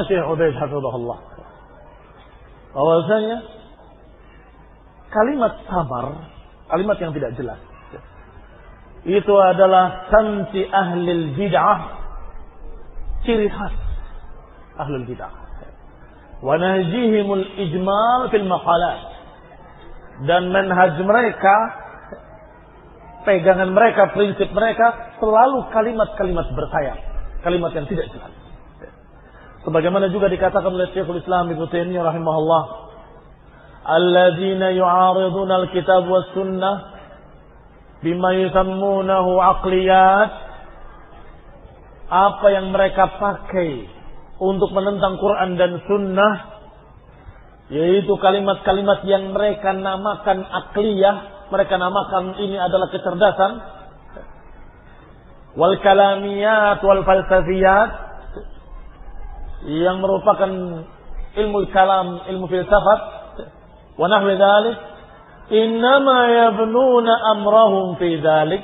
Syekh Ubaid hafizahullah, bahwasanya kalimat samar, kalimat yang tidak jelas, itu adalah samti ahlil bid'ah, ciri khas ahlul bid'ah. Wa nahjihimul ijmal fil maqalat, dan manhaj mereka, pegangan mereka, prinsip mereka selalu kalimat-kalimat bersayap, kalimat yang tidak jelas. Sebagaimana juga dikatakan oleh Syekhul Islam Ibnu Taimiyah rahimahullah, alladzina yu'ariduna al-kitab was sunnah bima yusammunahu aqliyat, apa yang mereka pakai untuk menentang Quran dan sunnah, yaitu kalimat-kalimat yang mereka namakan akliyah, mereka namakan ini adalah kecerdasan, wal kalamiyat wal falsafiyat, yang merupakan ilmu kalam, ilmu filsafat, wa nahwi dzalik, innama yabnuna amrahum fi dzalik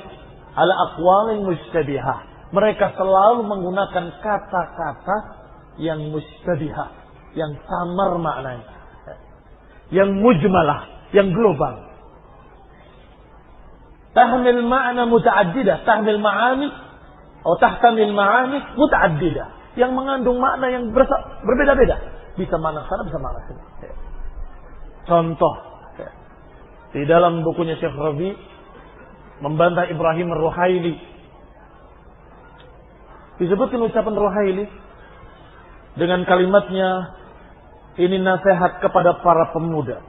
ala aqwalin mushtabihah. Mereka selalu menggunakan kata-kata yang mushtabihah, yang samar maknanya, yang mujmalah, yang global. Tahmil ma'na muta'addidah, tahmil ma'ani atau tahtamil ma'ani muta'addidah, yang mengandung makna yang berbeda-beda. Bisa makna sana, bisa makna sini. Contoh, di dalam bukunya Syekh Rabi membantah Ibrahim Ar-Ruhaili, disebutkan ucapan Ruhaili dengan kalimatnya, ini nasihat kepada para pemuda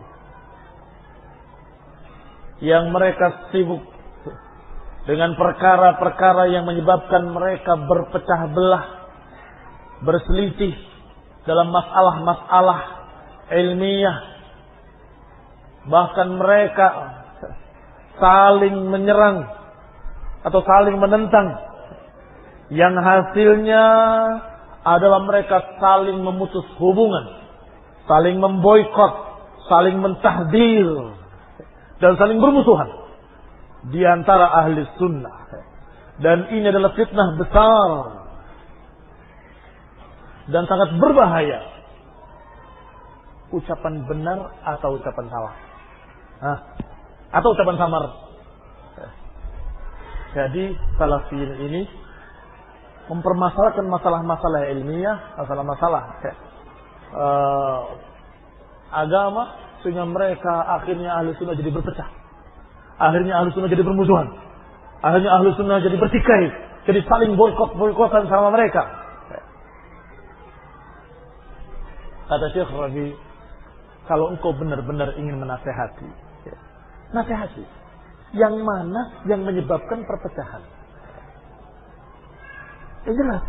yang mereka sibuk dengan perkara-perkara yang menyebabkan mereka berpecah belah, berselisih dalam masalah-masalah ilmiah, bahkan mereka saling menyerang atau saling menentang, yang hasilnya adalah mereka saling memutus hubungan, saling memboikot, saling mentahdir, dan saling bermusuhan di antara ahli sunnah. Dan ini adalah fitnah besar dan sangat berbahaya. Ucapan benar atau ucapan salah, atau ucapan samar. Jadi salafiyin ini mempermasalahkan masalah-masalah ilmiah, masalah-masalah agama, sehingga mereka akhirnya ahli sunnah jadi berpecah, akhirnya ahli sunnah jadi bermusuhan, akhirnya ahli sunnah jadi bertikai, jadi saling boikot-boikotan sama mereka. Kata Syekh Rabi, kalau engkau benar-benar ingin menasehati, nasehati. Yang mana yang menyebabkan perpecahan? Yang jelas.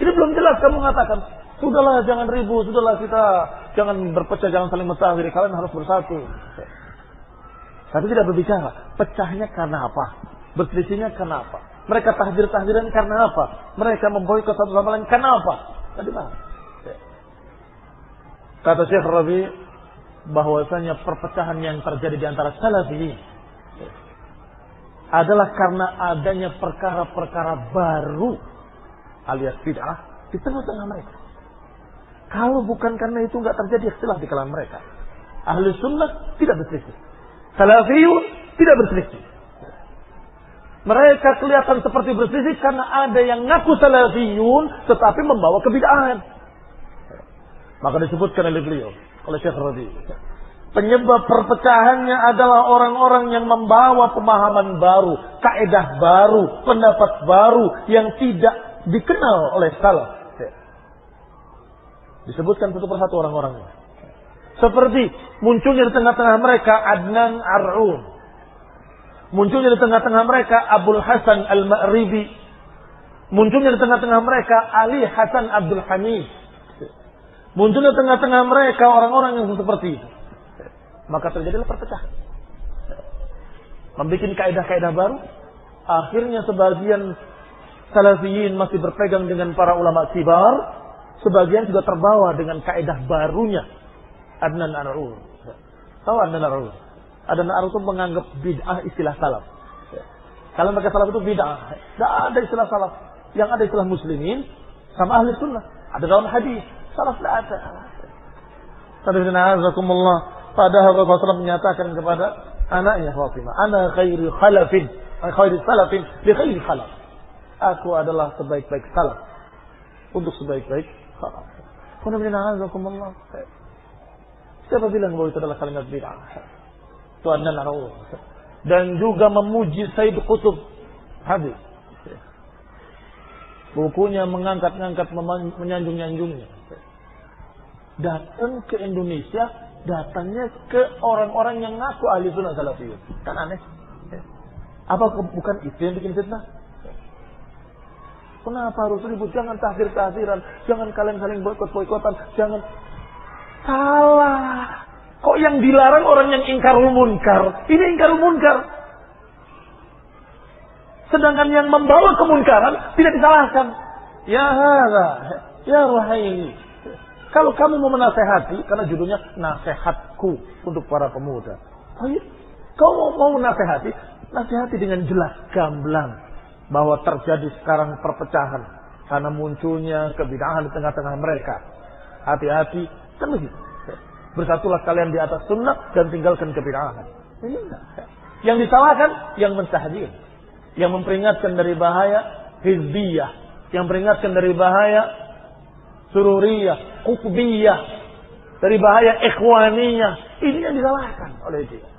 Ini belum jelas kamu mengatakan, sudahlah jangan ribut, sudahlah kita jangan berpecah, jangan saling mentahdir, kalian harus bersatu. Tapi tidak berbicara, pecahnya karena apa? Berselisihnya karena apa? Mereka tahdir-tahdiran karena apa? Mereka memboikot satu sama lain karena apa? Tadi mana? Kata Syekh Rabi, bahwasanya perpecahan yang terjadi di antara salafiyin adalah karena adanya perkara-perkara baru alias bid'ah di tengah-tengah mereka. Kalau bukan karena itu nggak terjadi ikhtilaf di kalangan mereka. Ahli sunnah tidak berselisih, salafiyun tidak berselisih. Mereka kelihatan seperti berselisih karena ada yang ngaku salafiyun tetapi membawa kebid'ahan. Maka disebutkan oleh beliau, oleh Syekh Rabi, penyebab perpecahannya adalah orang-orang yang membawa pemahaman baru, kaidah baru, pendapat baru yang tidak dikenal oleh salaf. Disebutkan satu persatu orang-orangnya. Seperti munculnya di tengah-tengah mereka Adnan Ar'un, munculnya di tengah-tengah mereka Abul Hasan Al-Ma'ribi, munculnya di tengah-tengah mereka Ali Hasan Abdul Hamid, munculnya di tengah-tengah mereka orang-orang yang seperti itu. Maka terjadilah perpecahan, membuat kaidah-kaidah baru. Akhirnya sebagian salafiyin masih berpegang dengan para ulama kibar, sebagian juga terbawa dengan kaidah barunya Adnan Ar'un. Tahu Adnan Ar'un? Adnan Ar'un itu menganggap bid'ah istilah salaf. Kalau mereka salaf itu bid'ah, tidak ada istilah salaf. Yang ada istilah muslimin sama ahli sunnah. Ada dalam hadis, Salaf tidak ada. Padahal Rasulullah menyatakan kepada anaknya Fatimah, ana khairu khalafin, khairu salafin li khairi khalaf. Aku adalah sebaik-baik salaf untuk sebaik-baik salaf. Siapa bilang bahwa itu adalah kalimat bid'ah? Tuhan dan Allah. Dan juga memuji Sayyid Qutb Habib. Bukunya mengangkat-ngangkat, menyanjung-nyanjungnya. Datang ke Indonesia, datangnya ke orang-orang yang ngaku ahli sunnah salafiyun. Kan aneh. Apa bukan itu yang bikin fitnah? Kenapa harus ribut? Jangan tahdir-tahdiran. Jangan kalian saling boikot-boikotan. Jangan. Salah. Kok yang dilarang orang yang ingkarul munkar? Ini ingkarul munkar. Sedangkan yang membawa kemunkaran tidak disalahkan. Ya hada, ya Ruhaili. Kalau kamu mau menasehati, karena judulnya nasihatku untuk para pemuda. Kau mau nasehati, nasehati dengan jelas, gamblang. Bahwa terjadi sekarang perpecahan. Karena munculnya kebid'ahan di tengah-tengah mereka. Hati-hati, kan begitu. Bersatulah kalian di atas sunnah dan tinggalkan kebid'ahan. Ini enggak. Yang disalahkan, yang mentahdir. Yang memperingatkan dari bahaya hizbiyah. Yang memperingatkan dari bahaya sururiyah, qutbiyah. Dari bahaya ikhwaniyah. Ini yang disalahkan oleh dia.